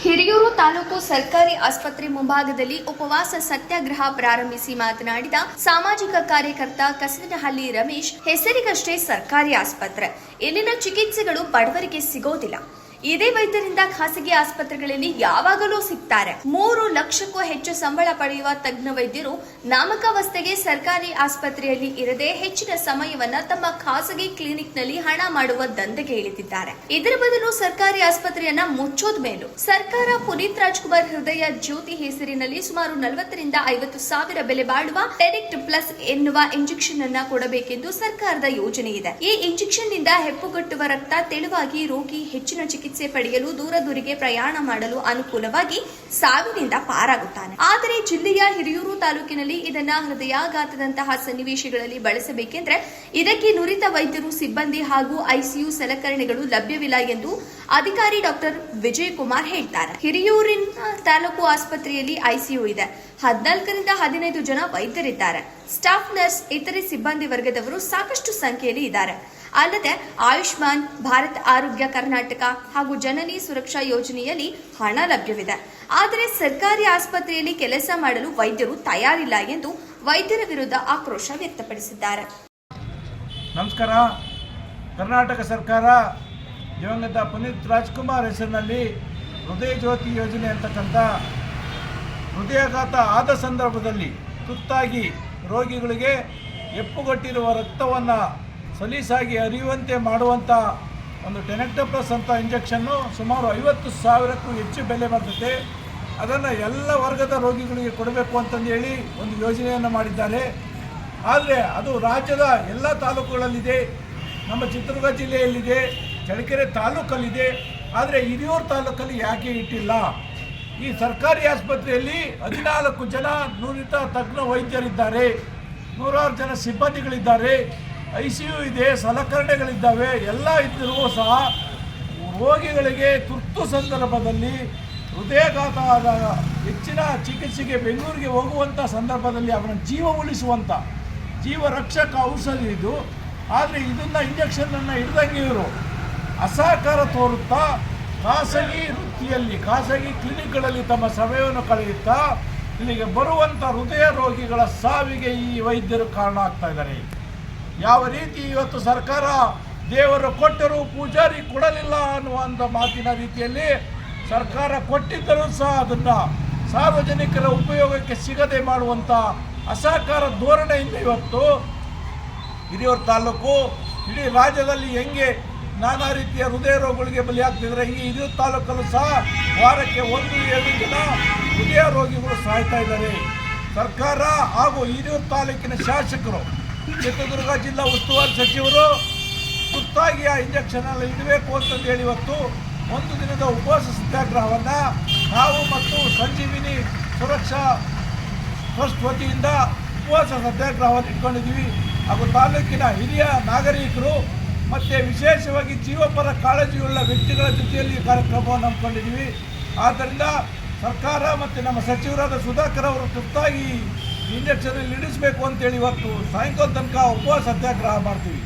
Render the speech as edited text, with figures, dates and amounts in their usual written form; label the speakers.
Speaker 1: ಹಿರಿಯೂರು ತಾಲೂಕು ಸರ್ಕಾರಿ ಆಸ್ಪತ್ರೆ ಮುಂಭಾಗದಲ್ಲಿ ಉಪವಾಸ ಸತ್ಯಾಗ್ರಹ ಪ್ರಾರಂಭಿಸಿ ಮಾತನಾಡಿದ ಸಾಮಾಜಿಕ ಕಾರ್ಯಕರ್ತ ಕಸನಹಳ್ಳಿ ರಮೇಶ್, ಹೆಸರಿಗಷ್ಟೇ ಸರ್ಕಾರಿ ಆಸ್ಪತ್ರೆ, ಇಲ್ಲಿನ ಚಿಕಿತ್ಸೆಗಳು ಬಡವರಿಗೆ ಸಿಗೋದಿಲ್ಲ. ಇದೇ ವೈದ್ಯರಿಂದ ಖಾಸಗಿ ಆಸ್ಪತ್ರೆಗಳಲ್ಲಿ ಯಾವಾಗಲೂ ಸಿಗ್ತಾರೆ. 3 ಲಕ್ಷಕ್ಕೂ ಹೆಚ್ಚು ಸಂಬಳ ಪಡೆಯುವ ತಜ್ಞ ವೈದ್ಯರು ನಾಮಕಾವಸ್ಥೆಗೆ ಸರ್ಕಾರಿ ಆಸ್ಪತ್ರೆಯಲ್ಲಿ ಇರದೆ ಹೆಚ್ಚಿನ ಸಮಯವನ್ನ ತಮ್ಮ ಖಾಸಗಿ ಕ್ಲಿನಿಕ್ನಲ್ಲಿ ಹಣ ಮಾಡುವ ದಂಧೆಗೆ ಇಳಿದಿದ್ದಾರೆ. ಇದರ ಬದಲು ಸರ್ಕಾರಿ ಆಸ್ಪತ್ರೆಯನ್ನ ಮುಚ್ಚೋದ್ ಮೇಲೂ ಸರ್ಕಾರ ಪುನೀತ್ ರಾಜ್ಕುಮಾರ್ ಹೃದಯ ಜ್ಯೋತಿ ಹೆಸರಿನಲ್ಲಿ ಸುಮಾರು 40 ರಿಂದ 50 ಸಾವಿರ ಬೆಲೆ ಬಾಳುವ ಟೆರಿಕ್ಟ್ ಪ್ಲಸ್ ಎನ್ನುವ ಇಂಜೆಕ್ಷನ್ ಅನ್ನ ಕೊಡಬೇಕೆಂದು ಸರ್ಕಾರದ ಯೋಜನೆ ಇದೆ. ಈ ಇಂಜೆಕ್ಷನ್ ನಿಂದ ಹೆಪ್ಪುಗಟ್ಟುವ ರಕ್ತ ತೆಳುವಾಗಿ ರೋಗಿ ಹೆಚ್ಚಿನ ಚಿಕಿತ್ಸೆ ಪಡೆಯಲು ದೂರದೂರಿಗೆ ಪ್ರಯಾಣ ಮಾಡಲು ಅನುಕೂಲವಾಗಿ ಸಾವಿನಿಂದ ಪಾರಾಗುತ್ತಾನೆ. ಆದರೆ ಜಿಲ್ಲೆಯ ಹಿರಿಯೂರು ತಾಲೂಕಿನಲ್ಲಿ ಇದನ್ನ ಹೃದಯಾಘಾತದಂತಹ ಸನ್ನಿವೇಶಗಳಲ್ಲಿ ಬಳಸಬೇಕೆಂದ್ರೆ ಇದಕ್ಕೆ ನುರಿತ ವೈದ್ಯರು, ಸಿಬ್ಬಂದಿ ಹಾಗೂ ಐಸಿಯು ಸಲಕರಣೆಗಳು ಲಭ್ಯವಿಲ್ಲ ಎಂದು ಅಧಿಕಾರಿ ಡಾಕ್ಟರ್ ವಿಜಯಕುಮಾರ್ ಹೇಳ್ತಾರೆ. ಹಿರಿಯೂರಿನ ತಾಲೂಕು ಆಸ್ಪತ್ರೆಯಲ್ಲಿ ಐಸಿಯು ಇದೆ. 14 ರಿಂದ 15 ಜನ ವೈದ್ಯರಿದ್ದಾರೆ. ಸ್ಟಾಫ್ ನರ್ಸ್, ಇತರೆ ಸಿಬ್ಬಂದಿ ವರ್ಗದವರು ಸಾಕಷ್ಟು ಸಂಖ್ಯೆಯಲ್ಲಿ ಇದ್ದಾರೆ. ಅಲ್ಲದೆ ಆಯುಷ್ಮಾನ್ ಭಾರತ್, ಆರೋಗ್ಯ ಕರ್ನಾಟಕ ಹಾಗೂ ಜನನಿ ಸುರಕ್ಷಾ ಯೋಜನೆಯಲ್ಲಿ ಹಣ ಲಭ್ಯವಿದೆ. ಆದರೆ ಸರ್ಕಾರಿ ಆಸ್ಪತ್ರೆಯಲ್ಲಿ ಕೆಲಸ ಮಾಡಲು ವೈದ್ಯರು ತಯಾರಿಲ್ಲ ಎಂದು ವೈದ್ಯರ ವಿರುದ್ಧ ಆಕ್ರೋಶ ವ್ಯಕ್ತಪಡಿಸಿದ್ದಾರೆ.
Speaker 2: ನಮಸ್ಕಾರ. ಕರ್ನಾಟಕ ಸರ್ಕಾರ ದಿವಂಗತ ಪುನೀತ್ ರಾಜ್ಕುಮಾರ್ ಹೆಸರಿನಲ್ಲಿ ಹೃದಯ ಜ್ಯೋತಿ ಯೋಜನೆ ಅಂತಕ್ಕಂಥ ಹೃದಯಾಘಾತ ಆದ ಸಂದರ್ಭದಲ್ಲಿ ತುತ್ತಾಗಿ ರೋಗಿಗಳಿಗೆ ಹೆಪ್ಪುಗಟ್ಟಿರುವ ರಕ್ತವನ್ನು ಸಲೀಸಾಗಿ ಹರಿಯುವಂತೆ ಮಾಡುವಂಥ ಒಂದು ಟೆರಿಕ್ಟ್ ಪ್ಲಸ್ ಅಂತ ಇಂಜೆಕ್ಷನ್ನು ಸುಮಾರು 50 ಸಾವಿರಕ್ಕೂ ಹೆಚ್ಚು ಬೆಲೆ ಬರ್ತದೆ. ಅದನ್ನು ಎಲ್ಲ ವರ್ಗದ ರೋಗಿಗಳಿಗೆ ಕೊಡಬೇಕು ಅಂತಂದೇಳಿ ಒಂದು ಯೋಜನೆಯನ್ನು ಮಾಡಿದ್ದಾರೆ. ಆದರೆ ಅದು ರಾಜ್ಯದ ಎಲ್ಲ ತಾಲೂಕುಗಳಲ್ಲಿದೆ. ನಮ್ಮ ಚಿತ್ರದುರ್ಗ ಜಿಲ್ಲೆಯಲ್ಲಿದೆ, ಚಳ್ಳಕೆರೆ ತಾಲೂಕಲ್ಲಿದೆ. ಆದರೆ ಹಿರಿಯೂರು ತಾಲೂಕಲ್ಲಿ ಯಾಕೆ ಇಟ್ಟಿಲ್ಲ? ಈ ಸರ್ಕಾರಿ ಆಸ್ಪತ್ರೆಯಲ್ಲಿ 14 ಜನ ನುರಿತ ತಜ್ಞ ವೈದ್ಯರಿದ್ದಾರೆ, 100 ಜನ ಸಿಬ್ಬಂದಿಗಳಿದ್ದಾರೆ, ಐಸಿಯು ಇದೆ, ಸಲಕರಣೆಗಳಿದ್ದಾವೆ. ಎಲ್ಲ ಇದ್ದರೂ ಸಹ ರೋಗಿಗಳಿಗೆ ತುರ್ತು ಸಂದರ್ಭದಲ್ಲಿ ಹೃದಯಾಘಾತ ಆದಾಗ ಹೆಚ್ಚಿನ ಚಿಕಿತ್ಸೆಗೆ ಬೆಂಗಳೂರಿಗೆ ಹೋಗುವಂಥ ಸಂದರ್ಭದಲ್ಲಿ ಅವನ ಜೀವ ಉಳಿಸುವಂಥ ಜೀವ ರಕ್ಷಕ ಔಷಧಿ ಇದು. ಆದರೆ ಇದನ್ನು ಇಂಜೆಕ್ಷನನ್ನು ಹಿಡ್ದಂಗೆ ಇವರು ಅಸಹಕಾರ ತೋರುತ್ತಾ ಖಾಸಗಿ ವೃತ್ತಿಯಲ್ಲಿ, ಖಾಸಗಿ ಕ್ಲಿನಿಕ್ಗಳಲ್ಲಿ ತಮ್ಮ ಸಮಯವನ್ನು ಕಳೆಯುತ್ತಾ ಇಲ್ಲಿಗೆ ಬರುವಂಥ ಹೃದಯ ರೋಗಿಗಳ ಸಾವಿಗೆ ಈ ವೈದ್ಯರು ಕಾರಣ ಆಗ್ತಾ ಇದ್ದಾರೆ. ಯಾವ ರೀತಿ ಇವತ್ತು ಸರ್ಕಾರ ದೇವರು ಕೊಟ್ಟರೂ ಪೂಜಾರಿ ಕೊಡಲಿಲ್ಲ ಅನ್ನುವಂಥ ಮಾತಿನ ರೀತಿಯಲ್ಲಿ ಸರ್ಕಾರ ಕೊಟ್ಟಿದ್ದರೂ ಸಹ ಅದನ್ನು ಸಾರ್ವಜನಿಕರ ಉಪಯೋಗಕ್ಕೆ ಸಿಗದೆ ಮಾಡುವಂಥ ಅಸಹಕಾರ ಧೋರಣೆಯಿಂದ ಇವತ್ತು ಹಿರಿಯೂರು ತಾಲೂಕು ಇಡೀ ರಾಜ್ಯದಲ್ಲಿ ಹೆಂಗೆ ನಾನಾ ರೀತಿಯ ಹೃದಯ ರೋಗಗಳಿಗೆ ಬಲಿಯಾಗ್ತಿದ್ರೆ ಈ ಹಿರಿಯೂರು ತಾಲೂಕಲ್ಲೂ ಸಹ ವಾರಕ್ಕೆ 1-2 ಜನ ಹೃದಯ ರೋಗಿಗಳು ಸಾಯ್ತಾ ಇದ್ದಾರೆ. ಸರ್ಕಾರ ಹಾಗೂ ಹಿರಿಯೂರು ತಾಲೂಕಿನ ಶಾಸಕರು, ಚಿತ್ರದುರ್ಗ ಜಿಲ್ಲಾ ಉಸ್ತುವಾರಿ ಸಚಿವರು ತುರ್ತಾಗಿ ಆ ಇಂಜೆಕ್ಷನಲ್ಲಿ ಇಡಬೇಕು ಅಂತಂದು ಹೇಳಿ ಇವತ್ತು 1 ದಿನದ ಉಪವಾಸ ಸತ್ಯಾಗ್ರಹವನ್ನು ನಾವು ಮತ್ತು ಸಂಜೀವಿನಿ ಸುರಕ್ಷಾ ಟ್ರಸ್ಟ್ ವತಿಯಿಂದ ಉಪವಾಸ ಸತ್ಯಾಗ್ರಹವನ್ನು ಇಟ್ಕೊಂಡಿದ್ದೀವಿ. ಹಾಗೂ ತಾಲೂಕಿನ ಹಿರಿಯ ನಾಗರಿಕರು ಮತ್ತು ವಿಶೇಷವಾಗಿ ಜೀವಪರ ಕಾಳಜಿಯುಳ್ಳ ವ್ಯಕ್ತಿಗಳ ಜೊತೆಯಲ್ಲಿ ಈ ಕಾರ್ಯಕ್ರಮವನ್ನು ಹಮ್ಮಿಕೊಂಡಿದ್ದೀವಿ. ಆದ್ದರಿಂದ ಸರ್ಕಾರ ಮತ್ತು ನಮ್ಮ ಸಚಿವರಾದ ಸುಧಾಕರ್ ಅವರು ತುರ್ತಾಗಿ ಇಂಜೆಕ್ಷನಲ್ಲಿ ಇಡಿಸಬೇಕು ಅಂತೇಳಿ ಇವತ್ತು ಸಾಯಂಕಾಲ ತನಕ ಉಪವಾಸ ಸತ್ಯಾಗ್ರಹ ಮಾಡ್ತೀವಿ.